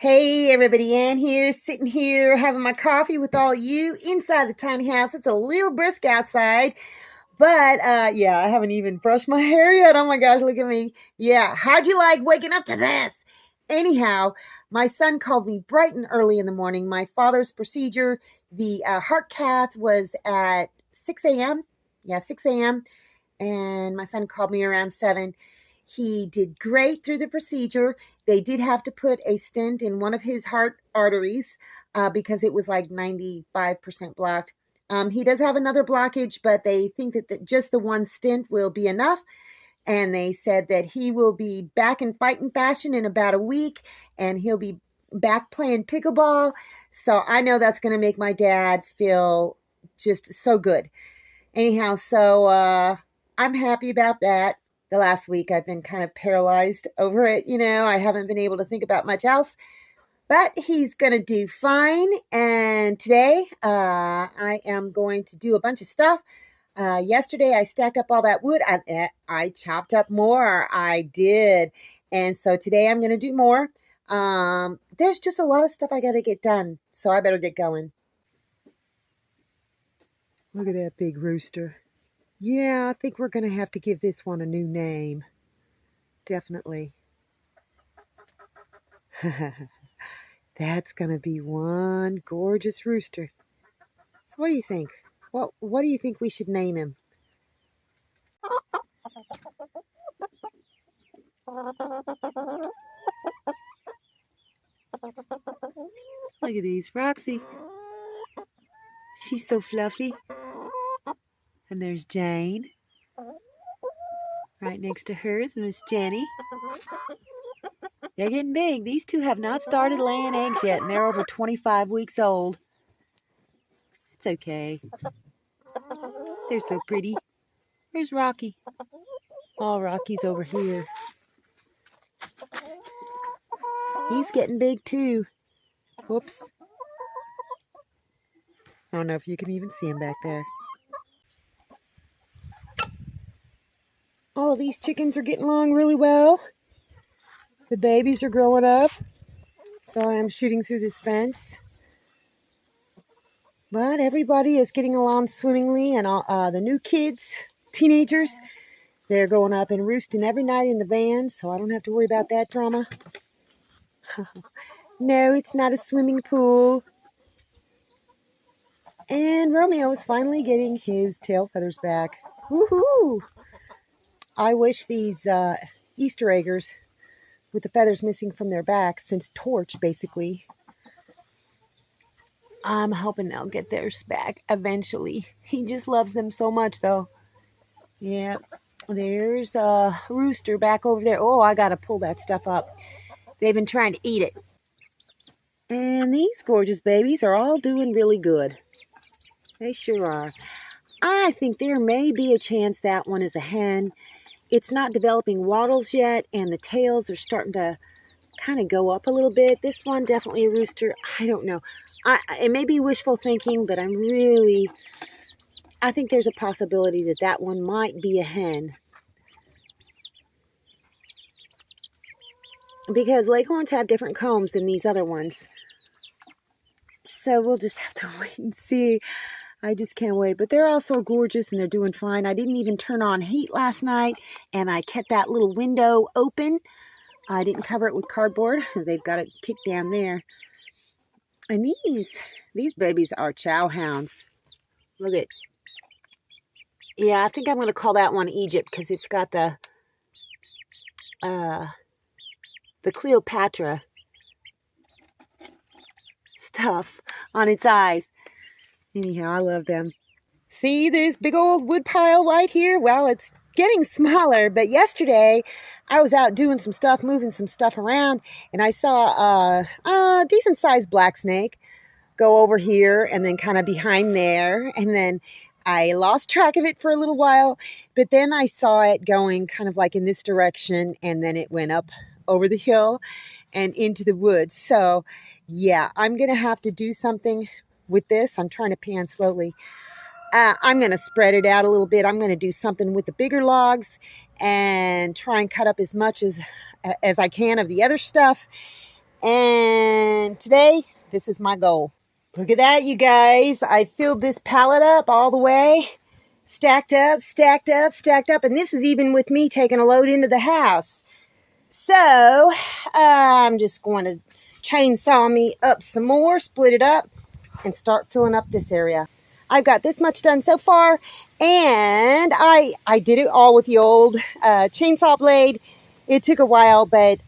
Hey everybody, Ann here, sitting here having my coffee with all you inside the tiny house. It's a little brisk outside, but yeah, I haven't even brushed my hair yet. Oh my gosh, look at me. Yeah, how'd you like waking up to this? Anyhow, my son called me bright and early in the morning. My father's procedure, the heart cath was at 6 a.m. Yeah, 6 a.m. And my son called me around 7. He did great through the procedure. They did have to put a stent in one of his heart arteries because it was like 95% blocked. He does have another blockage, but they think that just the one stent will be enough. And they said that he will be back in fighting fashion in about a week, and he'll be back playing pickleball. So I know that's going to make my dad feel just so good. Anyhow, so I'm happy about that. The last week I've been kind of paralyzed over it. I haven't been able to think about much else, but he's going to do fine. And today I am going to do a bunch of stuff. Yesterday I stacked up all that wood. I chopped up more. I did. And so today I'm going to do more. There's just a lot of stuff I got to get done. So I better get going. Look at that big rooster. Yeah, I think we're going to have to give this one a new name. Definitely. That's going to be one gorgeous rooster. So what do you think? What do you think we should name him? Look at these. Roxy. She's so fluffy. And there's Jane. Right next to her is Miss Jenny. They're getting big. These two have not started laying eggs yet, and they're over 25 weeks old. It's okay. They're so pretty. There's Rocky. Oh, Rocky's over here. He's getting big too. Whoops. I don't know if you can even see him back there. All of these chickens are getting along really well. The babies are growing up. So I'm shooting through this fence. But everybody is getting along swimmingly, and the new kids, teenagers, they're going up and roosting every night in the van, so I don't have to worry about that drama. No, it's not a swimming pool. And Romeo is finally getting his tail feathers back. Woohoo! I wish these Easter eggers with the feathers missing from their backs, since Torch, basically, I'm hoping they'll get theirs back eventually. He just loves them so much, though. Yeah, there's a rooster back over there. Oh, I got to pull that stuff up. They've been trying to eat it. And these gorgeous babies are all doing really good. They sure are. I think there may be a chance that one is a hen. It's not developing wattles yet, and the tails are starting to kind of go up a little bit. This one, definitely a rooster. I don't know. It may be wishful thinking, but I think there's a possibility that one might be a hen. Because leghorns have different combs than these other ones. So we'll just have to wait and see. I just can't wait. But they're all so gorgeous, and they're doing fine. I didn't even turn on heat last night, and I kept that little window open. I didn't cover it with cardboard. They've got it kicked down there. And these babies are chow hounds. Look at. Yeah, I think I'm going to call that one Egypt, because it's got the Cleopatra stuff on its eyes. Anyhow, I love them. See this big old wood pile right here? Well, it's getting smaller, but yesterday I was out doing some stuff, moving some stuff around, and I saw a decent-sized black snake go over here and then kind of behind there, and then I lost track of it for a little while, but then I saw it going kind of like in this direction, and then it went up over the hill and into the woods. So, yeah, I'm going to have to do something with this. I'm trying to pan slowly. I'm going to spread it out a little bit. I'm going to do something with the bigger logs and try and cut up as much as I can of the other stuff And today, this is my goal. Look at that, you guys. I filled this pallet up all the way. Stacked up, stacked up, stacked up. And this is even with me taking a load into the house. So, I'm just going to chainsaw me up some more, split it up, and start filling up this area. I've got this much done so far, and I did it all with the old chainsaw blade. It took a while, but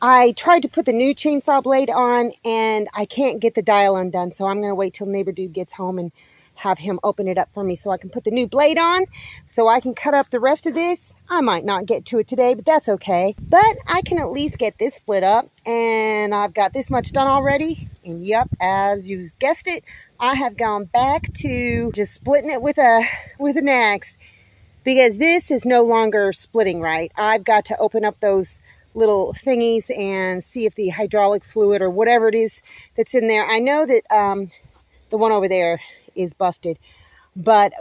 I tried to put the new chainsaw blade on, and I can't get the dial undone, so I'm going to wait till neighbor dude gets home and have him open it up for me so I can put the new blade on so I can cut up the rest of this. I might not get to it today, but that's okay. But I can at least get this split up, and I've got this much done already. And yep, as you guessed it, I have gone back to just splitting it with an axe because this is no longer splitting right. I've got to open up those little thingies and see if the hydraulic fluid or whatever it is that's in there. I know that the one over there is busted, but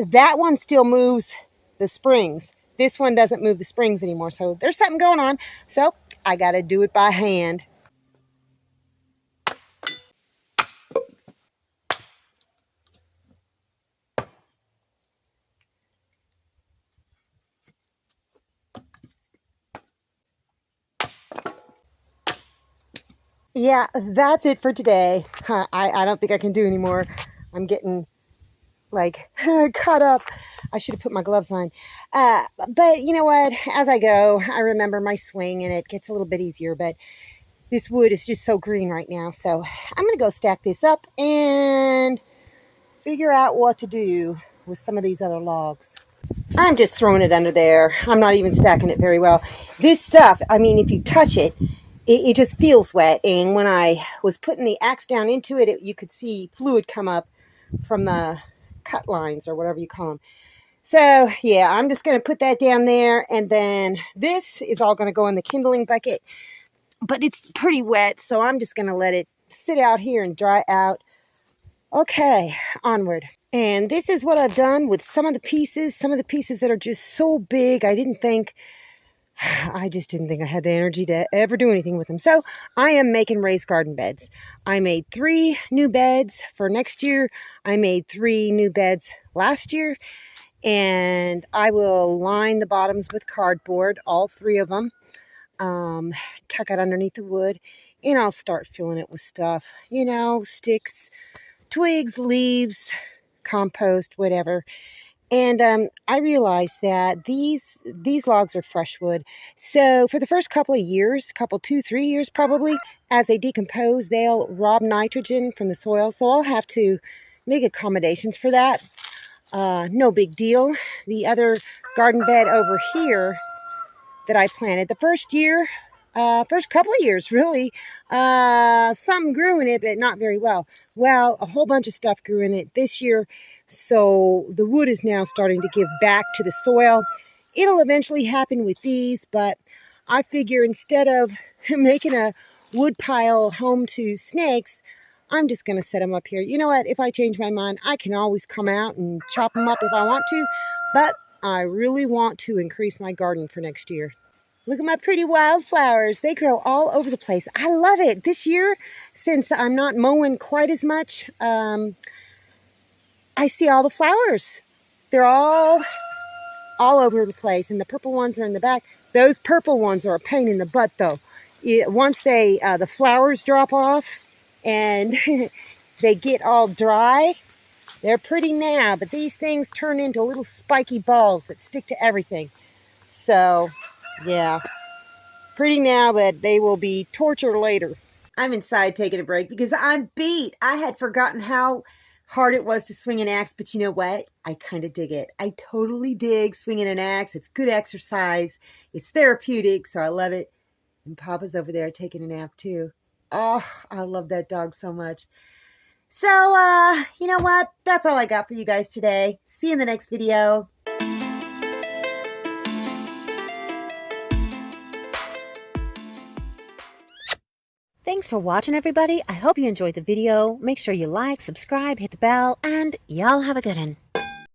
that one still moves the springs. This one doesn't move the springs anymore, so there's something going on. So I got to do it by hand. Yeah, that's it for today. I don't think I can do anymore. I'm getting like caught up. I should have put my gloves on. But you know what? As I go, I remember my swing and it gets a little bit easier. But this wood is just so green right now. So I'm going to go stack this up and figure out what to do with some of these other logs. I'm just throwing it under there. I'm not even stacking it very well. This stuff, I mean, if you touch it, it just feels wet. And when I was putting the axe down into it, you could see fluid come up from the cut lines or whatever you call them. So yeah, I'm just going to put that down there, and then this is all going to go in the kindling bucket, but it's pretty wet, so I'm just going to let it sit out here and dry out. Okay, onward. And this is what I've done with some of the pieces that are just so big. I just didn't think I had the energy to ever do anything with them. So I am making raised garden beds. I made 3 new beds for next year. I made 3 new beds last year. And I will line the bottoms with cardboard, all 3 of them. Tuck it underneath the wood. And I'll start filling it with stuff. You know, sticks, twigs, leaves, compost, whatever. And I realized that these logs are fresh wood. So for the first couple of years, 2-3 years probably, as they decompose, they'll rob nitrogen from the soil. So I'll have to make accommodations for that. No big deal. The other garden bed over here that I planted, the first couple of years really, something grew in it, but not very well. Well, a whole bunch of stuff grew in it this year. So the wood is now starting to give back to the soil. It'll eventually happen with these, but I figure instead of making a wood pile home to snakes, I'm just going to set them up here. You know what? If I change my mind, I can always come out and chop them up if I want to, but I really want to increase my garden for next year. Look at my pretty wildflowers. They grow all over the place. I love it. This year, since I'm not mowing quite as much, I see all the flowers. They're all over the place, and the purple ones are in the back. Those purple ones are a pain in the butt, though. Once the flowers drop off and they get all dry, they're pretty now, but these things turn into little spiky balls that stick to everything. So, yeah, pretty now, but they will be torture later. I'm inside taking a break because I'm beat. I had forgotten how hard it was to swing an axe, but you know what? I kind of dig it. I totally dig swinging an axe. It's good exercise. It's therapeutic, so I love it. And Papa's over there taking a nap too. Oh, I love that dog so much. So, you know what? That's all I got for you guys today. See you in the next video. Thanks for watching, everybody. I hope you enjoyed the video. Make sure you like, subscribe, hit the bell, and y'all have a good one.